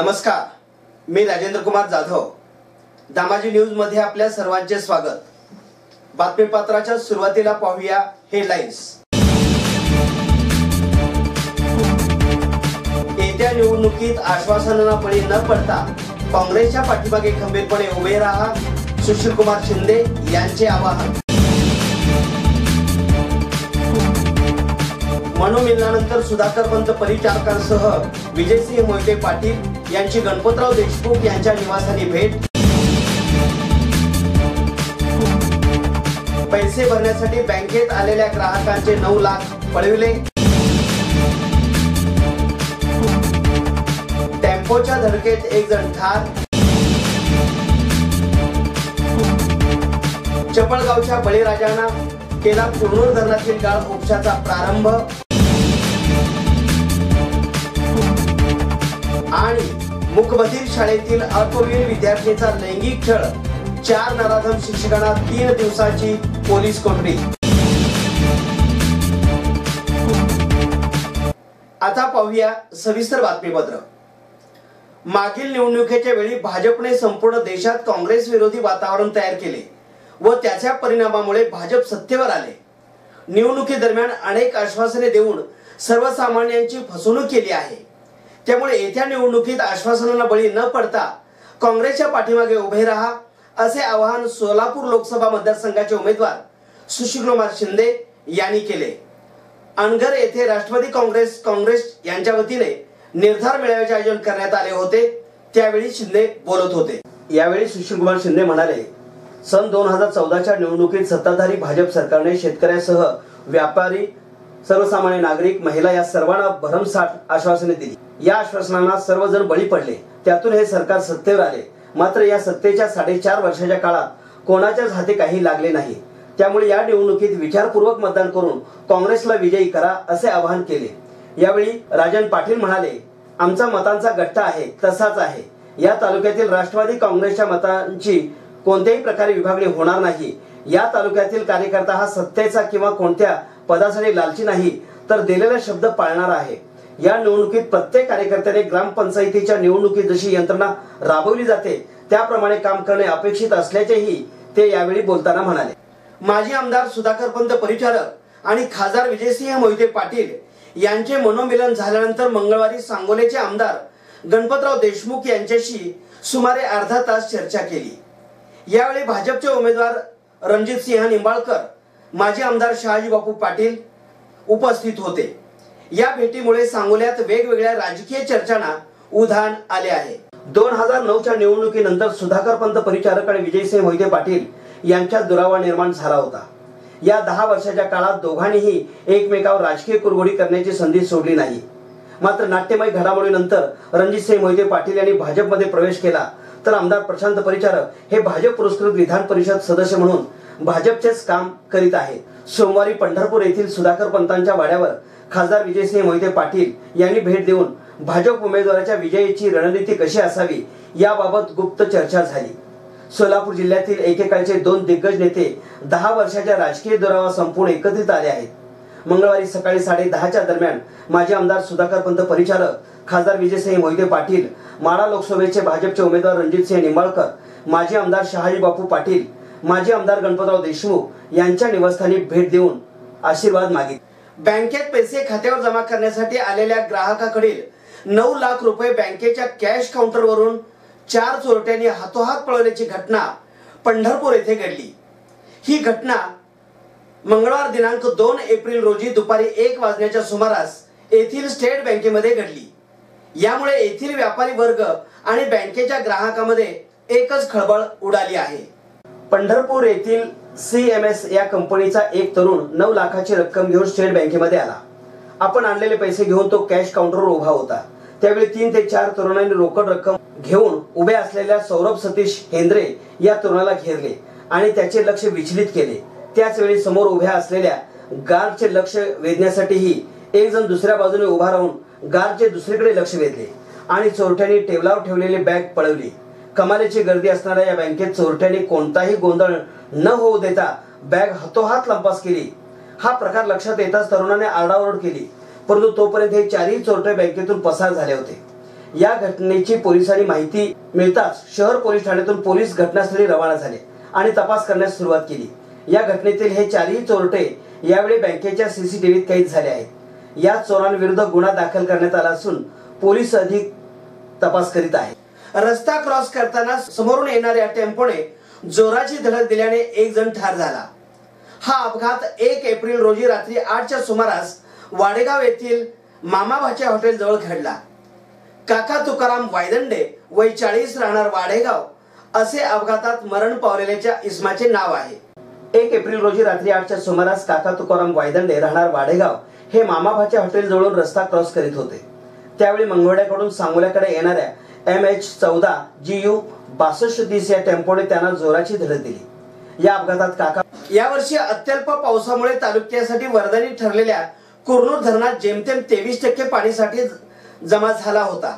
नमस्कार, मी राजेंद्र कुमार जाधव. दामाजी न्यूज मध्ये आपल्या सर्वांचे स्वागत. बातमीपत्राच्या सुरुवातीला पाहूया हेडलाईन्स. येत्या निवडणुकीत आश्वासनांना बळी न पडता काँग्रेसच्या पाठीमागे खंबीरपणे उभे राहा, सुशीलकुमार शिंदे यांचे आवाहन. मनोमिलनानंतर सुधाकरपंत परिचारकांसह विजयसिंह मोहिते पाटील यांची गणपतराव देशमुख यांच्या निवासाने भेट. पैसे भरण्यासाठी बँकेत आलेल्या ग्राहकांचे 9 लाख पळविले. टेम्पोच्या धडकेत एक जण ठार. चपळगावच्या बळीराजांना केला कुरनूर धरणातील गाळ उपशाचा प्रारंभ. आणि मुकबधीर शाळेतील अल्पवयीन विद्यार्थीचा लैंगिक छळ, 4 नराधम शिक्षकांना 3 दिवसाची पोलीस कोठडी. आता पाहूया सविस्तर बातमीपत्र. मागील निवडणुकीच्या वेळी भाजपने संपूर्ण देशात काँग्रेस विरोधी वातावरण तयार केले व त्याच्या परिणामामुळे भाजप सत्तेवर आले. निवडणुकीदरम्यान अनेक आश्वासने देऊन सर्वसामान्यांची फसवणूक केली आहे. त्यामुळे येत्या निवडणुकीत आश्वासनांना बळी न पडता काँग्रेसच्या पाठीमागे उभे राहा, असे आवाहन सोलापूर लोकसभा मतदारसंघाचे उमेदवार सुशीलकुमार शिंदे यांनी केले. अनगर येथे राष्ट्रवादी काँग्रेस यांच्या वतीने निर्धार मेळाव्याचे आयोजन करण्यात आले होते. त्यावेळी शिंदे बोलत होते. यावेळी सुशीलकुमार शिंदे म्हणाले, सन 2014च्या निवडणुकीत सत्ताधारी भाजप सरकारने शेतकऱ्यासह व्यापारी, सर्वसामान्य नागरिक, महिला या सर्वांना भरमसाठ आश्वासने दिली. या आश्वासनांना सर्वजण बळी पडले. त्यातून हे सरकार सत्तेवर आले. मात्र या सत्तेच्या 4.5 वर्षाच्या काळात कोणाच्याच हाती काही लागले नाही. त्यामुळे या निवडणुकीत विचारपूर्वक मतदान करून काँग्रेसला विजयी करा, असे आवाहन केले. यावेळी राजन पाटील म्हणाले, आमचा मतांचा गठ्ठा आहे तसाच आहे. या तालुक्यातील राष्ट्रवादी काँग्रेसच्या मतांची कोणत्याही प्रकारे विभागणी होणार नाही. या तालुक्यातील कार्यकर्ता हा सत्तेचा किंवा कोणत्या पदासाठी लालची नाही, तर दिलेला शब्द पाळणार आहे. या निवडणुकीत प्रत्येक कार्यकर्त्याने ग्रामपंचायतीच्या निवडणुकीत जशी यंत्रणा राबवली जाते त्याप्रमाणे काम करणे अपेक्षित असल्याचेही ते यावेळी बोलताना म्हणाले. माजी आमदार सुधाकरपंत परिचारक आणि खासदार विजयसिंह मोहिते पाटील यांचे मनोमिलन झाल्यानंतर मंगळवारी सांगोलेचे आमदार गणपतराव देशमुख यांच्याशी सुमारे अर्धा तास चर्चा केली. यावेळी भाजपचे उमेदवार रणजितसिंह निंबाळकर, माजी आमदार शहाजी बापू पाटील उपस्थित होते. या भेटीमुळे सांगोल्यात वेगवेगळ्या राजकीय चर्चांना उधाण आले आहे. 2009च्या निवडणुकीनंतर सुधाकरपंत परिचारक आणि विजयसिंह मोहिते पाटील यांच्यात दुरावा निर्माण झाला होता. या 10 वर्षाच्या काळात दोघांनीही एकमेकावर राजकीय कुरघोडी करण्याची संधी सोडली नाही. मात्र नाट्यमय घडामोडीनंतर रणजितसिंह मोहिते पाटील यांनी भाजपमध्ये प्रवेश केला, तर आमदार प्रशांत परिचारक हे भाजप पुरस्कृत विधान परिषद सदस्य म्हणून भाजपचेच काम करीत आहेत. सोमवारी पंढरपूर येथील सुधाकरपंतांच्या वाड्यावर खासदार विजयसिंह मोहिते पाटील यांनी भेट देऊन भाजप उमेदवाराच्या विजयाची रणनीती कशी असावी याबाबत गुप्त चर्चा झाली. सोलापूर जिल्ह्यातील एकेकाळचे 2 दिग्गज नेते 10 वर्षाच्या राजकीय दुरावा संपून एकत्रित आले आहेत. मंगळवारी सकाळी 10:30च्या दरम्यान माजी आमदार सुधाकरपंत परिचारक, खासदार विजयसिंह मोहिते पाटील, माढा लोकसभेचे भाजपचे उमेदवार रणजितसिंह निंबाळकर, माजी आमदार शहाजी बापू पाटील, माजी आमदार गणपतराव देशमुख यांच्या निवासस्थानी भेट देऊन आशीर्वाद मागितले. बँकेत पैसे खात्यावर जमा करण्यासाठी आलेल्या ग्राहकाकडील 9 लाख रुपये बँकेच्या कॅश काउंटरवरून 4 चोरट्यांनी हातोहात पळवल्याची घटना पंढरपूर येथे घडली. ही घटना मंगळवार दिनांक 2 एप्रिल रोजी दुपारी 1 वाजण्याच्या सुमारास येथील स्टेट बँकेमध्ये घडली. यामुळे येथील व्यापारी वर्ग आणि बँकेच्या ग्राहकांमध्ये एकच खळबळ उडाली आहे. पंढरपूर येथील CMS या कंपनीचा एक तरुण 9 लाखाची रक्कम घेऊन स्टेट बँकेमध्ये आला. आपण आणलेले पैसे घेऊन तो कॅश काउंटरवर उभा होता. त्यावेळी 3 ते 4 तरुणांनी रोकड रक्कम घेऊन उभे असलेल्या सौरभ सतीश हेंद्रे या तरुणाला घेरले आणि त्याचे लक्ष विचलित केले. त्याच वेळी समोर उभ्या असलेल्या गार्डचे लक्ष वेधण्यासाठीही एक जण दुसऱ्या बाजूने उभा राहून गार्डचे दुसरीकडे लक्ष वेधले आणि चोरट्यांनी टेबलावर ठेवलेली बॅग पळवली. कमालीची गर्दी असणाऱ्या या बँकेत चोरट्यांनी कोणताही गोंधळ न होऊ देता बॅग हातोहात लंपास केली. हा प्रकार लक्षात येताच तरुणाने आरडाओरड केली, परंतु तोपर्यंत हे 4ही चोरटे बँकेतून पसार झाले होते. या घटनेची पोलिसांनी माहिती मिळताच शहर पोलीस ठाण्यातून पोलीस घटनास्थळी रवाना झाले आणि तपास करण्यास सुरुवात केली। या घटनेतील हे चारही चोरटे यावेळी बँकेच्या सीसीटीव्हीत कैद झाले आहेत। या चोरांविरुद्ध गुन्हा दाखल करण्यात आला असून पोलीस अधिक तपास करीत आहेत। रस्ता क्रॉस करताना समोरून येणाऱ्या टेम्पोने जोराची धडक दिल्याने एक जण ठार झाला। हा अपघात 1 एप्रिल रोजी रात्री 8च्या सुमारास वाडेगाव येथील मामा भाचे हॉटेल जवळ घडला। काका तुकाराम वायदंडे वय 40 राहणार वाडेगाव असे अपघातात मरण पावलेल्याच्या इसमाचे नाव आहे। 1 एप्रिल रोजी रात्री 8च्या सुमारास काका तुकाराम वायदंडे राहणार वाडेगाव हे मामा भाचे हॉटेल जवळून रस्ता क्रॉस करीत होते। त्यावेळी मंगळवाड्याकडून सांगोल्याकडे येणाऱ्या MH14 GU 6230 या टेम्पोने त्यांना जोराची धडक दिली। या अपघातात काका यावर्षी अत्यल्प पावसामुळे तालुक्यासाठी वरदानी ठरलेल्या कुरनूर धरणात जेमतेम 23% पाणीसाठा जमा झाला होता।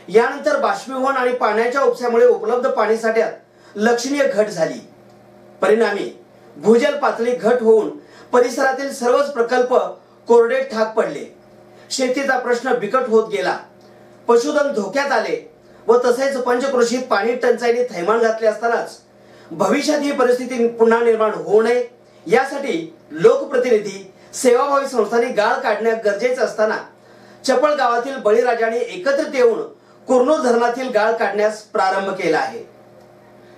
यानंतर बाष्पीभवन आणि पाण्याच्या उपस्यामुळे उपलब्ध पाणीसाठ्यात लक्षणीय घट झाली। परिणामी भूजल पातळी घट होऊन परिसरातील सर्वच प्रकल्प कोरडे ठाक पडले। शेतीचा प्रश्न बिकट होत गेला। पशुधन धोक्यात आले व तसेच पंचक्रोशीत पाणी टंचाईने थैमान घातले असतानाच भविष्यात ही परिस्थिती पुन्हा निर्माण होऊ नये यासाठी लोकप्रतिनिधी सेवाभावी संस्थांनी गाळ काढणे गरजेचे असताना चपळ गावातील बळीराजाने एकत्रित येऊन कुरनूर धरणातील गाळ काढण्यास प्रारंभ केला आहे।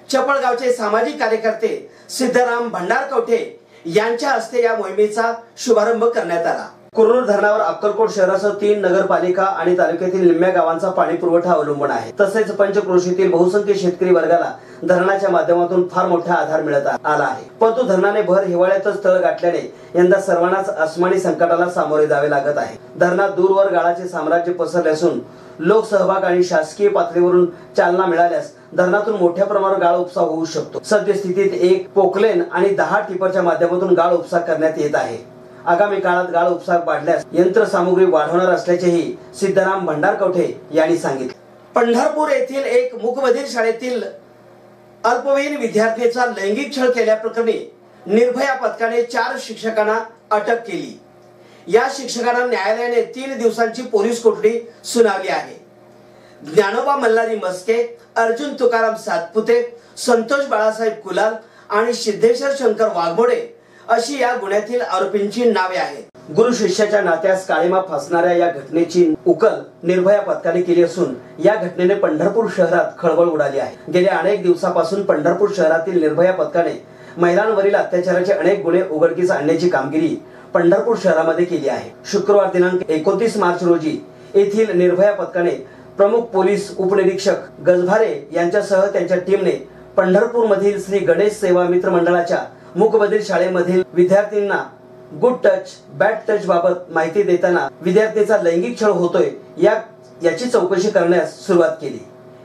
चपळ गावचे सामाजिक कार्यकर्ते सिद्धराम भंडारकवठे यांच्या हस्ते या मोहिमेचा शुभारंभ करण्यात आला। कुरनूर धरणावर अक्कलकोट शहरासह 3 नगरपालिका आणि तालुक्यातील निम्म्या गावांचा पाणी पुरवठा अवलंबून आहे। तसेच पंचक्रोशीतील बहुसंख्य शेतकरी वर्गाला धरणाच्या माध्यमातून फार मोठा आधार मिळत आला आहे। परंतु धरणाने भर हिवाळ्यातच तळ गाठल्याने यंदा सर्वांनाच अस्मानी संकटाला सामोरे जावे लागत आहे। धरणात दूरवर गाळाचे साम्राज्य पसरले असून लोकसहभाग आणि शासकीय पातळीवरून चालना मिळाल्यास धरणातून मोठ्या प्रमाणावर गाळ उपसा होऊ शकतो। सद्यस्थितीत 1 पोकलेन आणि 10 टिपरच्या माध्यमातून गाळ उपसा करण्यात येत आहे। आगामी काळात गाळ उपसा वाढल्यास यंत्रसामुग्री वाढवणार असल्याचेही सिद्धराम भंडारकवठे यांनी सांगितले। पंढरपूर येथील एक मूकबधीर शाळेतील अल्पवयीन विद्यार्थीचा लैंगिक छळ केल्याप्रकरणी निर्भया पथकाने 4 शिक्षकांना अटक केली। या शिक्षकांना न्यायालयाने 3 दिवसांची पोलीस कोठडी सुनावली आहे। ज्ञानोबा मल्हारी मस्के, अर्जुन तुकाराम सातपुते, संतोष बाळासाहेब कुलाल आणि सिद्धेश्वर शंकर वाघमोडे अशी या गुन्ह्यातील आरोपींची नावे आहेत। गुरु शिष्याच्या नात्यास काळीमा फासणाऱ्या या घटनेची उकल निर्भया पथकाने केली असून या घटनेने पंढरपूर शहरात खळबळ उडाली आहे। गेल्या अनेक दिवसापासून पंढरपूर शहरातील निर्भया पथकाने महिलांवरील अत्याचाराचे अनेक गुन्हे उघडकीस आणण्याची कामगिरी पंढरपूर शहरामध्ये केली आहे। शुक्रवार दिनांक 29 मार्च रोजी येथील निर्भया पथकाने प्रमुख पोलीस उपनिरीक्षक गजभारे यांच्यासह त्यांच्या टीमने पंढरपूर मधील श्री गणेश सेवा मित्र मंडळाच्या मूकबधीर शाळेमधील विद्यार्थ्यांना गुड टच बॅड टच बाबत माहिती देताना विद्यार्थ्यांचा लैंगिक छळ होतोय याची चौकशी करण्यास सुरुवात केली।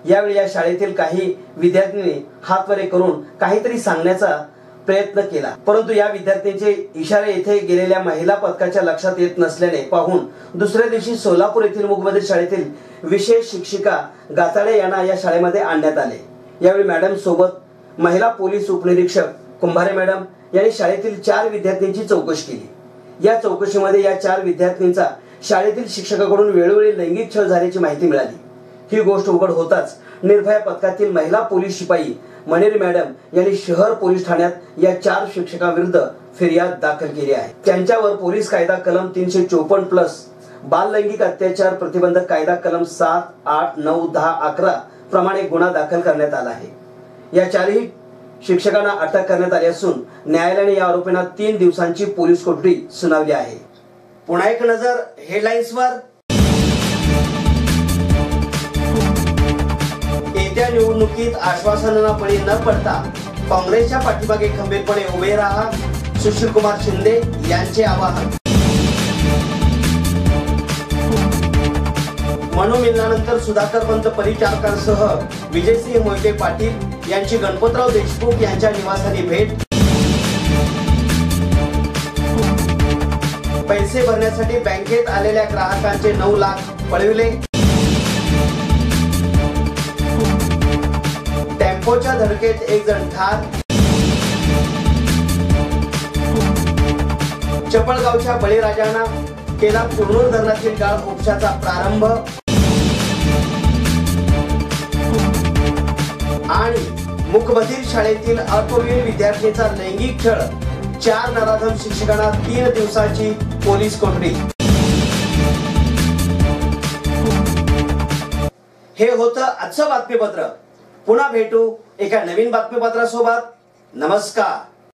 यावेळी या शाळेतील काही विद्यार्थ्यांनी हातवरे करून काहीतरी सांगण्याचा प्रयत्न केला, परंतु या विद्यार्थ्यांचे इशारे येथे गेलेल्या महिला पथकाच्या लक्षात येत नसल्याने पाहून दुसऱ्या दिवशी सोलापूर येथील मूकबधीर शाळेतील विशेष शिक्षिका गाताडे यांना या शाळेमध्ये आणण्यात आले। यावेळी मॅडम सोबत महिला पोलीस उपनिरीक्षक कुंभारे मॅडम यांनी शाळेतील 4 विद्यार्थ्यांची चौकशी केली। या चौकशीमध्ये या 4 विद्यार्थ्यांचा शाळेतील शिक्षकाकडून वेळोवेळी लैंगिक छळ झाल्याची माहिती मिळाली। ही गोष्ट उघड होताच निर्भया पथकातील महिला पोलीस शिपाई मनेरी मॅडम यांनी शहर पोलीस ठाण्यात या 4 शिक्षकांविरुद्ध फिर्याद दाखल केली आहे। त्यांच्यावर पोलीस कायदा कलम 354+ बाल लैंगिक अत्याचार प्रतिबंधक कायदा कलम 7, 8, 9, 10, 11 प्रमाणे गुन्हा दाखल करण्यात आला आहे। या 4ही शिक्षकांना अटक करण्यात आली असून न्यायालयाने या आरोपींना 3 दिवसांची पोलीस कोठडी सुनावली आहे। पुन्हा एक नजर हेडलाईन्सवर। येत्या निवडणुकीत आश्वासनांना बळी न पडता काँग्रेसच्या पाठीमागे खंबीरपणे उभे राहा, सुशीलकुमार शिंदे यांचे आवाहन। मनोमिलनानंतर सुधाकर पंत परिचारकांसह विजयसिंह मोहिते पाटील यांची गणपतराव देशमुख यांच्या निवासस्थानी भेट। पैसे भरण्यासाठी बँकेत आलेल्या ग्राहकांचे 9 लाख पळविले। टेम्पोच्या धडकेत एक जण ठार। चपळगावच्या बळीराजांना केला कुरनूर धरणातील गाळ उपशाचा प्रारंभ। मूकबधीर शाळेतील अल्पवयीन विद्यार्थ्यांचा लैंगिक छळ, 4 नराधम शिक्षकांना 3 दिवसाची पोलीस कोठडी। हे होतं आजचं बातमीपत्र। पुन्हा भेटू एका नवीन बातमीपत्रासोबत। नमस्कार।